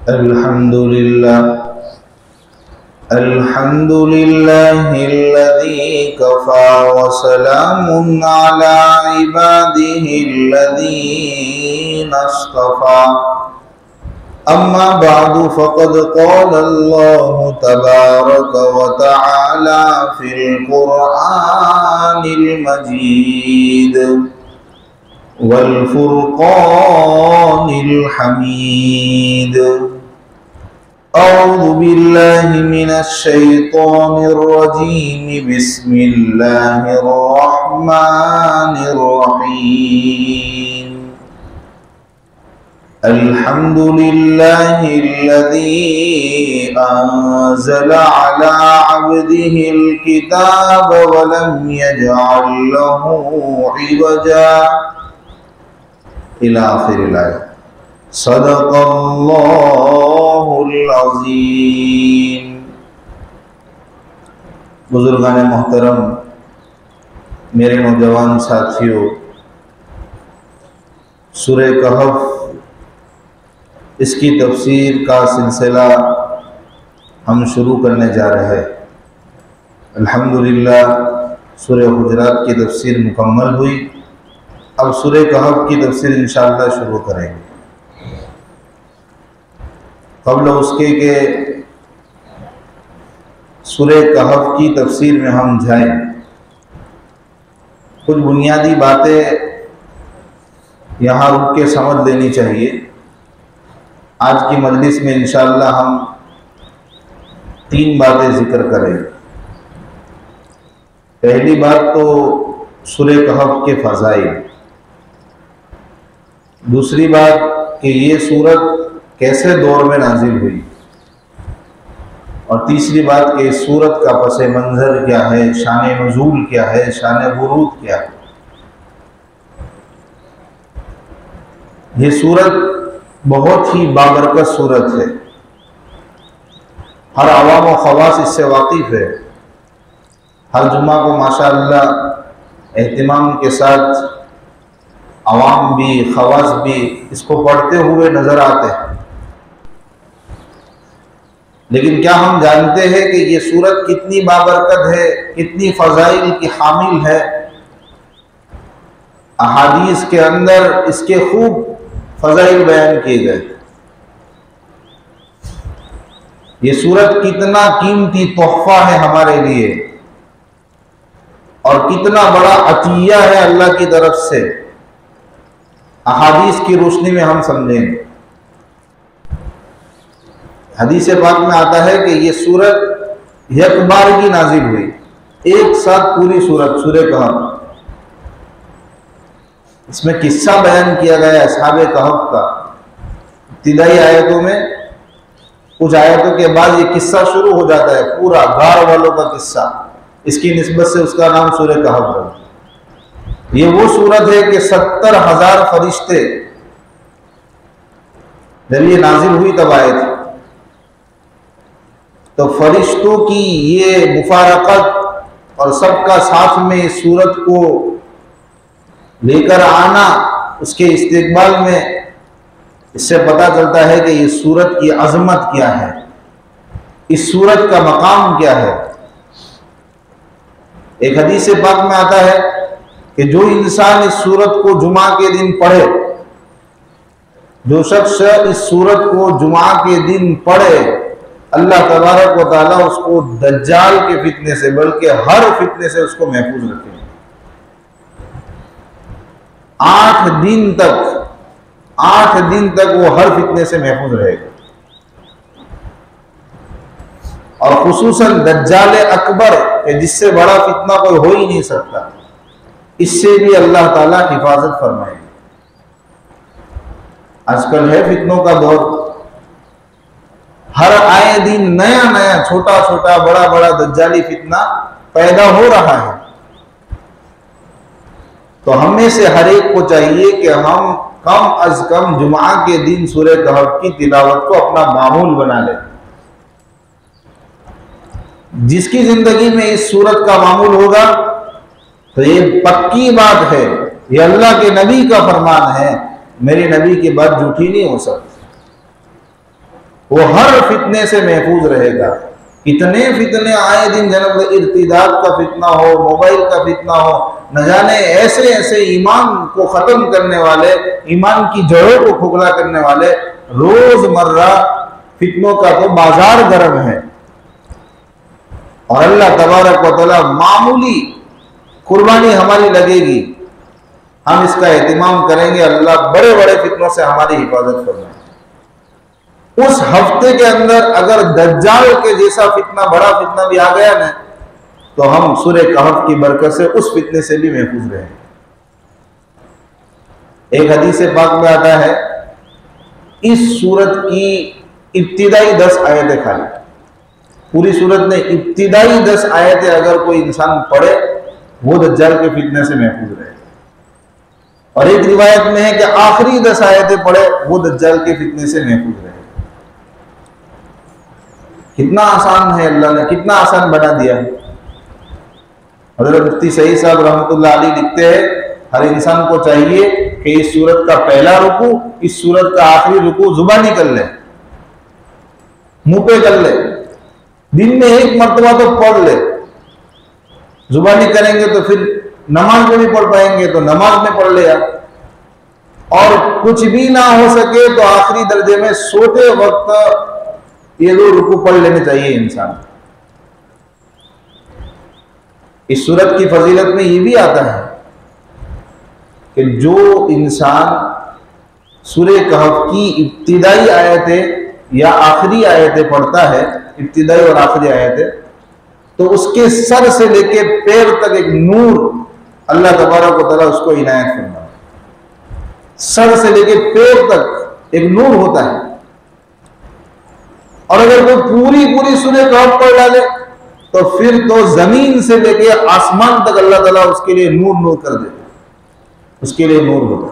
अल्हम्दुलिल्लाहिल्लज़ी Kaffa व सलामुन अला इबादिहिल्लज़ीना इस्तफ़ा। अम्मा बअदु फ़क़द क़ालल्लाहु तबारक व तआला फ़िल क़ुरआनिल मजीद वल फ़ुरक़ानिल हमीद। अऊज़ु बिल्लाहि मिनश शैतानिर रजीम। बिस्मिल्लाहिर रहमानिर रहीम। अल्हम्दुलिल्लाहिल्लज़ी अंज़ला अला अब्दिहिल किताब व लम यजअल लहू इवजा इला आखिरिल आयत। सदक़ल्लाहुल अज़ीम। बुजुर्गान मोहतरम, मेरे नौजवान साथियों, सूरह कहफ इसकी तफसीर का सिलसिला हम शुरू करने जा रहे हैं। अल्हम्दुलिल्लाह सूरह हुजरात की तफसीर मुकम्मल हुई। अब सूरह कहफ की तफसीर इंशाअल्लाह शुरू करेंगे। क़ब्ल उसके के सूरह कहफ की तफसीर में हम जाएं, कुछ बुनियादी बातें यहाँ रुक के समझ लेनी चाहिए। आज की मजलिस में इंशाअल्लाह हम 3 बातें जिक्र करेंगे। पहली बात तो सूरह कहफ के फ़ज़ाइल, दूसरी बात कि ये सूरत कैसे दौर में नाजिल हुई, और तीसरी बात कि इस सूरत का पस मंज़र क्या है, शान नुज़ूल क्या है, शान वुरूद क्या है। ये सूरत बहुत ही बाबरकत सूरत है। हर अवाम व ख़वास इससे वाकिफ़ है। हर जुम्मा को माशाअल्लाह एहतिमाम के साथ अवाम भी ख़वास भी इसको पढ़ते हुए नज़र आते हैं। लेकिन क्या हम जानते हैं कि ये सूरत कितनी बाबरकत है, कितनी फ़ज़ाइल की हामिल है। अहादीस के अंदर इसके खूब फ़ज़ाइल बयान किए गए। ये सूरत कितना कीमती तोहफ़ा है हमारे लिए, और कितना बड़ा अतिया है अल्लाह की तरफ से, अहादीस की रोशनी में हम समझेंगे। हदीस पाक में आता है कि ये सूरत एक बार की नाजिल हुई, एक साथ पूरी सूरत सूरह कहफ। इसमें किस्सा बयान किया गया असहाबे कहफ का। इब्तिदाई आयतों में, कुछ आयतों के बाद ये किस्सा शुरू हो जाता है, पूरा गार वालों का किस्सा। इसकी निस्बत से उसका नाम सूरह कहफ है। ये वो सूरत है कि 70,000 फरिश्ते जब ये नाजिल हुई तब आए थे। तो फरिश्तों की ये मुफारकत और सबका साथ में इस सूरत को लेकर आना, उसके इस्तेक़बाल में, इससे पता चलता है कि ये सूरत की अज़मत क्या है, इस सूरत का मकाम क्या है। एक हदीस पाक में आता है कि जो इंसान इस सूरत को जुमा के दिन पढ़े, जो शख्स इस सूरत को जुमा के दिन पढ़े, अल्लाह तबारक व तआला उसको दज्जाल के फितने से, बल्कि हर फितने से उसको महफूज रखेगा। 8 दिन तक वो हर फितने से महफूज रहेगा। और खुसूसन दज्जाल अकबर, जिससे बड़ा फितना कोई हो ही नहीं सकता, इससे भी अल्लाह ताला हिफाजत फरमाएगा। आजकल है फितनों का दौर, हर आए दिन नया नया, छोटा छोटा, बड़ा बड़ा दज्जाली फितना पैदा हो रहा है। तो हमें से हर एक को चाहिए कि हम कम अज कम जुमा के दिन सूरह कहफ की तिलावत को अपना मामूल बना लें। जिसकी जिंदगी में इस सूरत का मामूल होगा, तो ये पक्की बात है, ये अल्लाह के नबी का फरमान है, मेरे नबी की बात झूठी नहीं हो सकती। वो हर फितने से महफूज रहेगा। कितने फितने आए दिन जन्म, इर्तिदाद का फितना हो, मोबाइल का फितना हो, न जाने ऐसे ऐसे ईमान को खत्म करने वाले, ईमान की जड़ों को खोखला करने वाले रोजमर्रा फितनों का तो बाजार गर्म है। और अल्लाह तबारक व तआला मामूली कुर्बानी हमारी लगेगी, हम इसका एहतिमाम करेंगे, अल्लाह बड़े बड़े फितनों से हमारी हिफाजत फरमाए। उस हफ्ते के अंदर अगर दज्जाल के जैसा फितना, बड़ा फितना भी आ गया ना, तो हम सूरह कहफ की बरकत से उस फितने से भी महफूज रहे। एक हदीस पाक में आता है, इस सूरत की इब्तिदाई 10 आयतें, खाली पूरी सूरत में इब्तिदाई 10 आयतें अगर कोई इंसान पढ़े, वो दज्जाल के फितने से महफूज रहे। और एक रिवायत में है कि आखिरी 10 आयतें पढ़े, वो दज्जाल के फितने से महफूज रहे। कितना आसान है, अल्लाह ने कितना आसान बना दिया। हज़रत मुफ्ती सईद साहब रहमतुल्लाह अलैह लिखते हैं, हर इंसान को चाहिए कि इस सूरत का पहला रुकू, इस सूरत का आखिरी रुकू जुबानी कर ले, मुंह पे कर ले, दिन में एक मर्तबा तो पढ़ ले। जुबानी करेंगे तो फिर नमाज में भी पढ़ पाएंगे, तो नमाज में पढ़ ले। और कुछ भी ना हो सके तो आखिरी दर्जे में सोते वक्त ये 2 रुकू पढ़ लेने चाहिए इंसान। इस सूरत की फजीलत में ये भी आता है कि जो इंसान सूरह कहफ की इब्तिदाई आयतें या आखिरी आयतें पढ़ता है, इब्तिदाई और आखिरी आयतें, तो उसके सर से लेके पैर तक एक नूर अल्लाह तबारक व तआला उसको इनायत फरमाता है। सर से लेके पैर तक एक नूर होता है। और अगर कोई पूरी पूरी सूरह कहफ पढ़ डाले तो फिर तो जमीन से लेके आसमान तक अल्लाह ताला उसके लिए नूर नूर कर देता, उसके लिए नूर होता।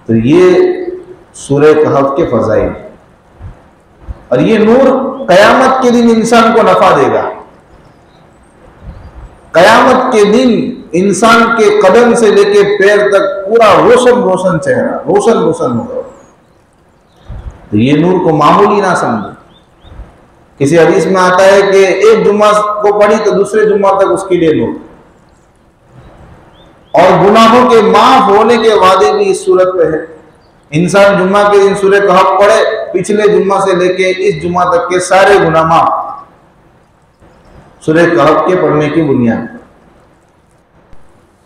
तो ये सूरह कहफ के फजाइल, और ये नूर कयामत के दिन इंसान को नफा देगा। कयामत के दिन इंसान के कदम से लेके पैर तक पूरा रोशन रोशन चेहरा, रोशन रोशन होगा। तो ये नूर को मामूली ना समझो। किसी हदीस में आता है कि एक जुम्मा को पढ़ी तो दूसरे जुम्मा तक उसके लिए नूर। और गुनाहों के माफ होने के वादे भी इस सूरत पे है। इंसान जुम्मा के दिन सूरह कहफ पढ़े, पिछले जुम्मा से लेके इस जुम्मा तक के सारे गुनाह माफ, सूरह कहफ के पढ़ने की बुनियाद।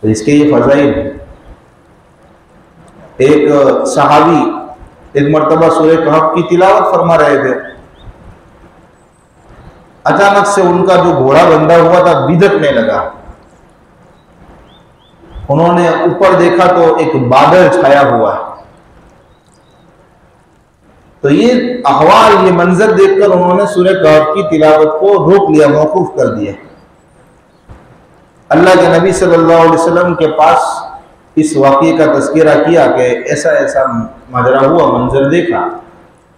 तो इसके ये फजाइल है। एक सहाबी एक मर्तबा सूरह कहफ की तिलावत फरमा रहे थे, अचानक से उनका जो घोड़ा बंधा हुआ था बिदकने लगा। उन्होंने ऊपर देखा तो एक बादल छाया हुआ है। तो ये अहवाल, ये मंजर देखकर उन्होंने सूरह कहफ की तिलावत को रोक लिया, मौकूफ कर दिया। अल्लाह के नबी सल्लल्लाहु अलैहि वसल्लम के पास इस वाक़ये का तज़किरा किया कि ऐसा ऐसा माजरा हुआ, मंजर देखा।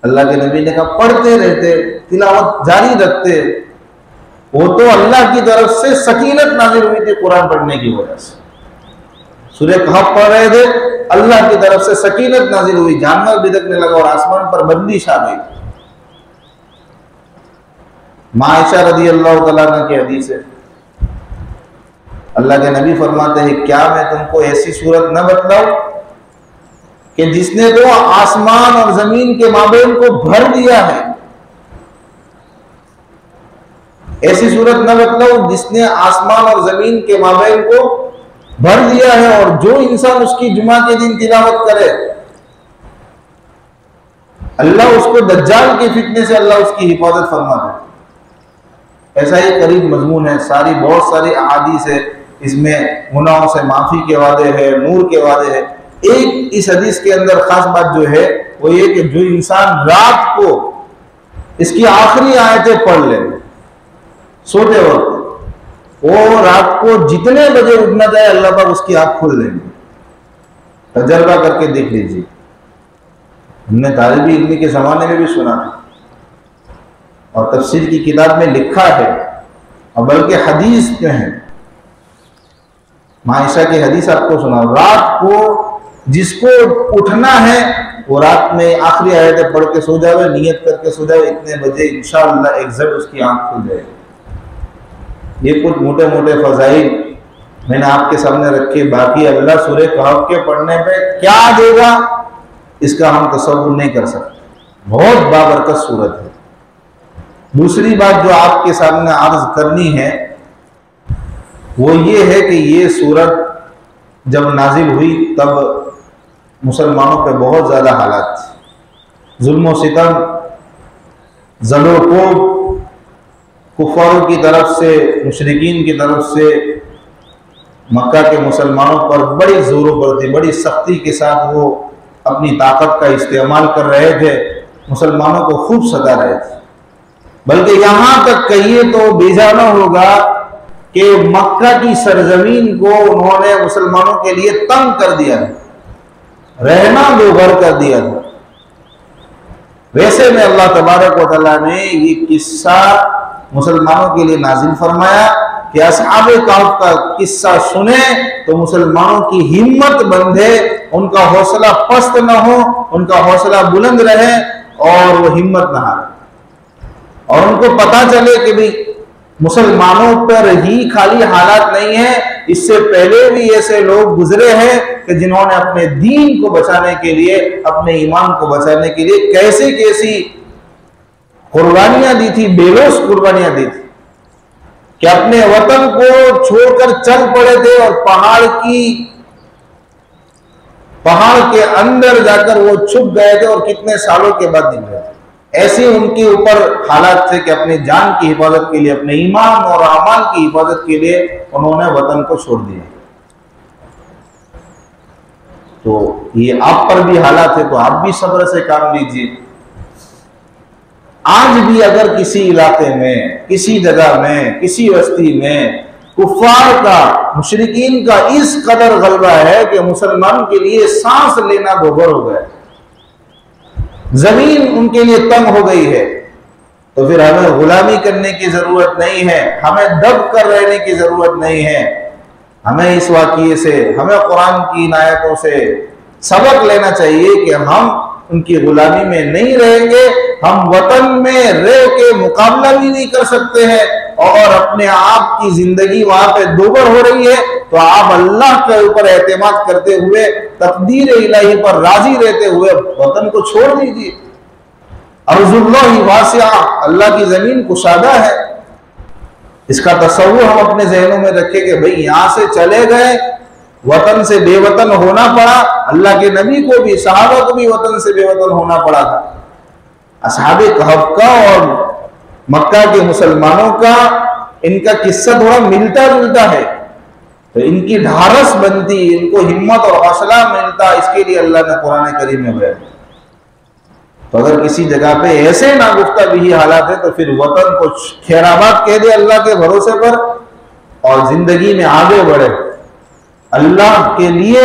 अल्लाह के नबी ने कहा पढ़ते रहते, तिलावत जारी रखते, वो तो अल्लाह की तरफ से सकीनत नाज़िल हुई थी कुरान पढ़ने की वजह से। सूरह कहफ पढ़ रहे थे, अल्लाह की तरफ से सकीनत नाज़िल हुई, जानवर बिदकने लगा और आसमान पर बंदिश आ गई। माँ आयशा रज़ी अल्लाह तआला अन्हा की हदीस है, अल्लाह के नबी फरमाते हैं क्या मैं तुमको ऐसी सूरत न बतलाऊं कि जिसने तो आसमान और जमीन के माबैन को भर दिया है। ऐसी सूरत न बतलाऊं जिसने आसमान और जमीन के माबैन को भर दिया है, और जो इंसान उसकी जुमा के दिन तिलावत करे, अल्लाह उसको दज्जाल के फितने से अल्लाह उसकी हिफाजत फरमाता है। ऐसा ही करीब मजमून है, बहुत सारी अहादीस है, इसमें गुनाहों से माफी के वादे हैं, नूर के वादे हैं। एक इस हदीस के अंदर खास बात जो है वो ये कि जो इंसान रात को इसकी आखिरी आयतें पढ़ ले सोते वक्त, वो रात को जितने बजे उठना चाहे अल्लाह पाक उसकी आंख खोल देंगे। तजर्बा करके देख लीजिए, हमने तालिबी इल्मी के जमाने में भी सुना है और तफसीर की किताब में लिखा है, और बल्कि हदीस में है। मायशा की हदीस आपको सुना, रात को जिसको उठना है वो रात में आखिरी आयतें पढ़ के सो जावे, नियत करके सो जावे, इतने बजे इंशाअल्लाह एग्जैक्ट उसकी आंख खुल जाएगी। ये कुछ मोटे मोटे फजाइल मैंने आपके सामने रखे। बाकी अल्लाह सूरह कहफ के पढ़ने पे क्या देगा इसका हम तसव्वुर नहीं कर सकते। बहुत बाबरकत सूरत है। दूसरी बात जो आपके सामने अर्ज करनी है वो ये है कि ये सूरत जब नाजिल हुई तब मुसलमानों पे बहुत ज़्यादा हालात थे, जुल्म सितम, ज़लोकोब कुफ़ारों की तरफ से, मुशरिकीन की तरफ से मक्का के मुसलमानों पर बड़ी ज़ोरों पर थी, बड़ी सख्ती के साथ वो अपनी ताकत का इस्तेमाल कर रहे थे, मुसलमानों को खूब सता रहे थे। बल्कि यहाँ तक कहिए तो बेजाना होगा कि मक्का की सरजमीन को उन्होंने मुसलमानों के लिए तंग कर दिया, रहना बेघर कर दिया था। वैसे में अल्लाह तबारक व तआला ने ये किस्सा मुसलमानों के लिए नाजिल फरमाया कि असहाबे कहफ का किस्सा सुने तो मुसलमानों की हिम्मत बंधे, उनका हौसला पस्त न हो, उनका हौसला बुलंद रहे और वो हिम्मत न हारे, और उनको पता चले कि भाई मुसलमानों पर ही खाली हालात नहीं है, इससे पहले भी ऐसे लोग गुजरे हैं कि जिन्होंने अपने दीन को बचाने के लिए, अपने ईमान को बचाने के लिए कैसी कैसी कुर्बानियां दी थी, बेलोस कुर्बानियां दी थी कि अपने वतन को छोड़कर चल पड़े थे और पहाड़ के अंदर जाकर वो छुप गए थे और कितने सालों के बाद निकले थे। ऐसे उनके ऊपर हालात थे कि अपनी जान की हिफाजत के लिए, अपने ईमान और अमाल की हिफाजत के लिए उन्होंने वतन को छोड़ दिया। तो ये आप पर भी हालात है तो आप भी सब्र से काम लीजिए। आज भी अगर किसी इलाके में, किसी जगह में, किसी बस्ती में कुफार का, मुशरिकीन का इस कदर गलबा है कि मुसलमान के लिए सांस लेना दोबर हो गया, जमीन उनके लिए तंग हो गई है, तो फिर हमें गुलामी करने की जरूरत नहीं है, हमें दब कर रहने की जरूरत नहीं है। हमें इस वाक़ये से, हमें कुरान की इन आयतों से सबक लेना चाहिए कि हम उनकी गुलामी में नहीं रहेंगे। हम वतन में रह के मुकाबला भी नहीं कर सकते हैं और अपने आप की जिंदगी वहां पे दोबर हो रही है, तो आप अल्लाह के ऊपर एतमाद करते हुए, तकदीर इलाही पर राजी रहते हुए वतन को छोड़ दीजिए। अर्ज़ुल्लाहि वासिआ, अल्लाह की जमीन कुशादा है। इसका तसव्वुर हम अपने ज़हनों में रखें कि भाई यहां से चले गए, वतन से बेवतन होना पड़ा। अल्लाह के नबी को भी, सहाबा को भी वतन से बेवतन होना पड़ा था। असहाबे कहफ का और मक्का के मुसलमानों का, इनका किस्सा थोड़ा मिलता जुलता है, तो इनकी ढारस बनती, इनको हिम्मत और हौसला मिलता, इसके लिए अल्लाह ने कुरान करीम में बयान। तो अगर किसी जगह पे ऐसे नागुफ्ता भी हालात है तो फिर वतन को खैराबाद कह दे अल्लाह के भरोसे पर और जिंदगी में आगे बढ़े। अल्लाह के लिए,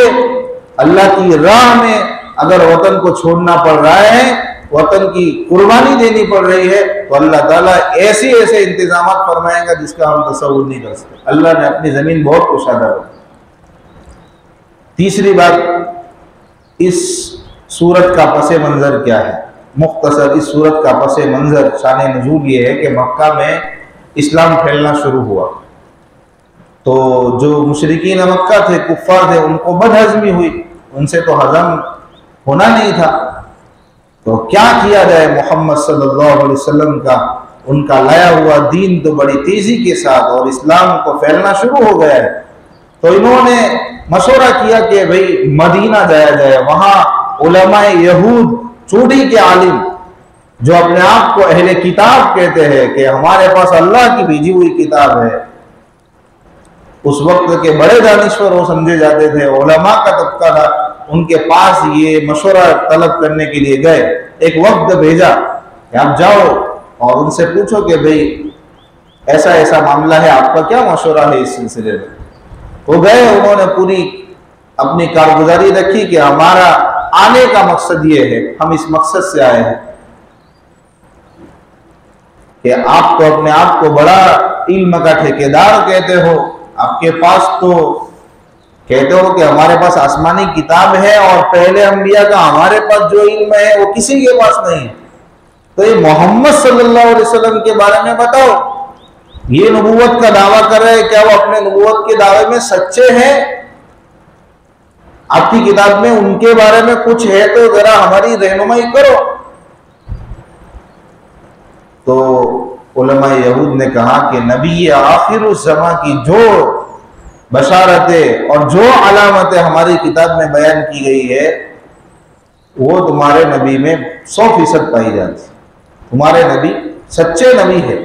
अल्लाह की राह में अगर वतन को छोड़ना पड़ रहा है, वतन की कुर्बानी देनी पड़ रही है, तो अल्लाह ताला ऐसे ऐसे इंतजाम फरमाएगा जिसका हम तसव्वुर नहीं कर सकते। अल्लाह ने अपनी जमीन बहुत कुशादा बनाई। तीसरी बात, इस सूरत का पसे मंजर क्या है? मुख्तसर इस सूरत का पसे मंजर, शान नुज़ूल ये है कि मक्का में इस्लाम फैलना शुरू हुआ, तो जो मुशरिकीन मक्का थे, कुफ्फार थे, उनको बदहज़मी हुई, उनसे तो हजम होना नहीं था। तो क्या किया जाए? मोहम्मद सल्लल्लाहु अलैहि वसल्लम का, उनका लाया हुआ दीन तो बड़ी तेजी के साथ और इस्लाम को फैलना शुरू हो गया है। तो इन्होंने मशवरा किया कि भाई मदीना जाया जाए, वहाँ उलमाए यहूद, चोटी के आलिम जो अपने आप को अहले किताब कहते हैं कि हमारे पास अल्लाह की भेजी हुई किताब है, उस वक्त के बड़े दानिश्वर वो समझे जाते थे, उलमा का तबका था, उनके पास ये मशवरा तलब करने के लिए गए। एक वक्त भेजा कि आप जाओ और उनसे पूछो कि भाई ऐसा ऐसा मामला है, आपका क्या मशवरा है इस सिलसिले में। वो गए, उन्होंने पूरी अपनी कारगुजारी रखी कि हमारा आने का मकसद ये है, हम इस मकसद से आए हैं कि आप तो अपने आप को बड़ा इल्म का ठेकेदार कहते हो, आपके पास तो कहते हो कि हमारे पास आसमानी किताब है और पहले अंबिया का हमारे पास जो इल्म है वो किसी के पास नहीं है, तो ये मोहम्मद सल्लल्लाहु अलैहि वसल्लम के बारे में बताओ। ये नबूवत का दावा कर रहे हैं, क्या वो अपने नबूवत के दावे में सच्चे हैं? आपकी किताब में उनके बारे में कुछ है तो जरा हमारी रहनुमाई करो। तो उलमा यहूद ने कहा कि नबी आखिर ज़मा की जो बशारतें और जो अलामतें हमारी किताब में बयान की गई है वो तुम्हारे नबी में 100% पाई जाती। तुम्हारे नबी सच्चे नबी है,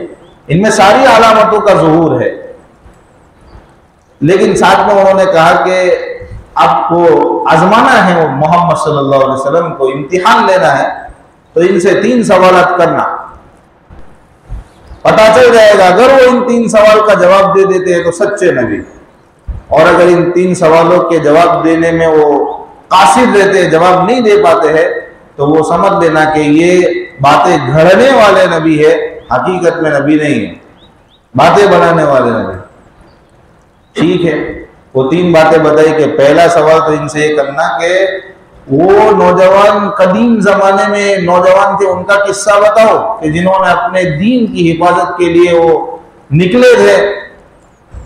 इनमें सारी अलामतों का ज़ुहूर है। लेकिन साथ में उन्होंने कहा कि आपको आजमाना है वो मोहम्मद सल्लल्लाहु अलैहि वसल्लम को, इम्तिहान लेना है, तो इनसे 3 सवालात करना, पता चल जाएगा। अगर वो इन 3 सवाल का जवाब दे देते हैं तो सच्चे नबी, और अगर इन 3 सवालों के जवाब देने में वो कासिर रहते हैं, जवाब नहीं दे पाते हैं, तो वो समझ लेना कि ये बातें घड़ने वाले नबी है, हकीकत में नबी नहीं है, बातें बनाने वाले नबी। ठीक है, वो 3 बातें बताई कि पहला सवाल तो इनसे ये करना कि वो नौजवान कदीम जमाने में नौजवान थे, उनका किस्सा बताओ कि जिन्होंने अपने दीन की हिफाजत के लिए वो निकले थे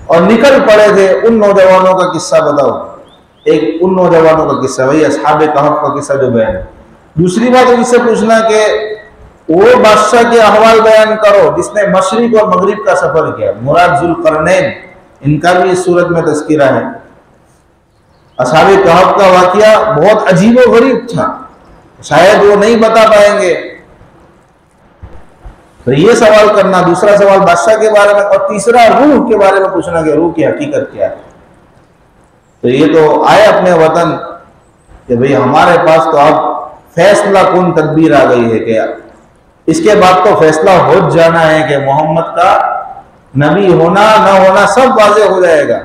और निकल पड़े थे, उन नौजवानों का किस्सा बताओ। एक उन नौजवानों का किस्सा, वही अस्हाबे कहफ का किस्सा जो बयान। दूसरी बात उनसे पूछना कि वो बादशाह के अहवाल बयान करो जिसने मशरिक और मगरिब का सफर किया, मुराद जुल्करनैन, इनका भी इस सूरत में तज़किरा है। अस्हाबे कहफ का वाकया बहुत अजीब और गरीब था, शायद वो नहीं बता पाएंगे, तो ये सवाल करना। दूसरा सवाल बादशाह के बारे में, और तीसरा रूह के बारे में पूछना कि रूह की हकीकत क्या है। तो ये तो आए अपने वतन कि भाई हमारे पास तो अब फैसला कौन तदबीर आ गई है, क्या इसके बाद तो फैसला हो जाना है कि मोहम्मद का नबी होना न होना सब वाज़ेह हो जाएगा।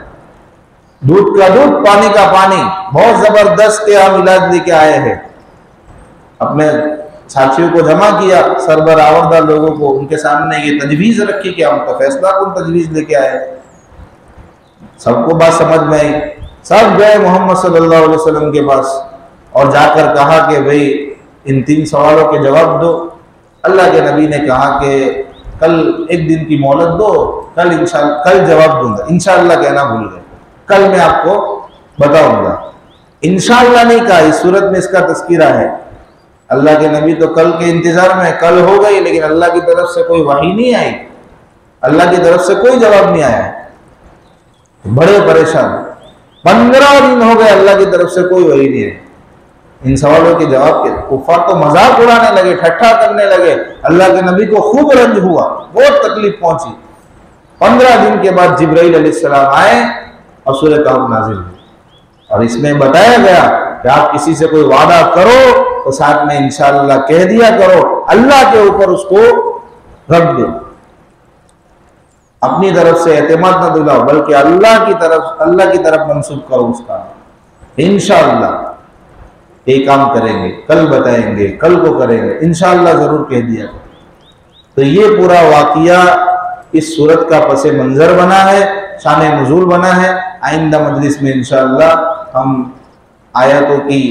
दूध का दूध, पानी का पानी, बहुत जबरदस्त हम इलाज लेके आए हैं। अपने साथियों को जमा किया, सरबर आवरदार लोगों को, उनके सामने ये तजवीज रखी कि हम तो फैसला कौन तजवीज लेके आए। सबको बात समझ में आई, सब गए मोहम्मद सल्लल्लाहु अलैहि वसल्लम के पास और जाकर कहा कि भाई इन 3 सवालों के जवाब दो। अल्लाह के नबी ने कहा कि कल एक दिन की मोहलत दो, कल जवाब दूंगा। इंशाअल्लाह कहना भूल गए, कल मैं आपको बताऊंगा। इंशाअल्लाह नहीं कहा, इस सूरत में इसका तज़किरा है। अल्लाह के नबी तो कल के इंतजार में, कल हो गई लेकिन अल्लाह की तरफ से कोई वही नहीं आई, अल्लाह की तरफ से कोई जवाब नहीं आया, बड़े परेशान। 15 दिन हो गए, अल्लाह की तरफ से कोई वही नहीं है। इन सवालों के जवाब के कुफार तो मजाक उड़ाने लगे, ठट्ठा करने लगे। अल्लाह के नबी को खूब रंज हुआ, बहुत तकलीफ पहुंची। 15 दिन के बाद जिब्राइल अलैहिस्सलाम आए और सूरह कहफ नाजिल हुई, और इसमें बताया गया कि आप किसी से कोई वादा करो तो साथ में इंशाअल्लाह कह दिया करो, अल्लाह के ऊपर उसको रख दो, अपनी तरफ से एतमाद न दिलाओ, बल्कि अल्लाह की तरफ मंसूब करो उसका। इंशाअल्लाह ये काम करेंगे, कल बताएंगे, कल को करेंगे, इंशाअल्लाह जरूर कह दिया। तो ये पूरा वाकिया इस सूरत का पसे मंजर बना है, शान नुज़ूल बना है। आइंदा मजलिस में इंशाअल्लाह हम आयतों की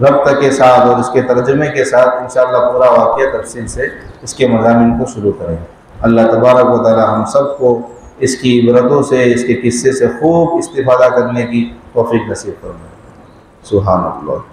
रब्त के साथ और इसके तर्जुमे के साथ इंशाअल्लाह पूरा वाकिया तफसील से इसके मज़ामीन को शुरू करेंगे। अल्लाह तबारक व तआला हम सबको इसकी इबरतों से, इसके किस्से से खूब इस्तिफादा करने की तौफीक नसीब फरमाए। सुभान अल्लाह।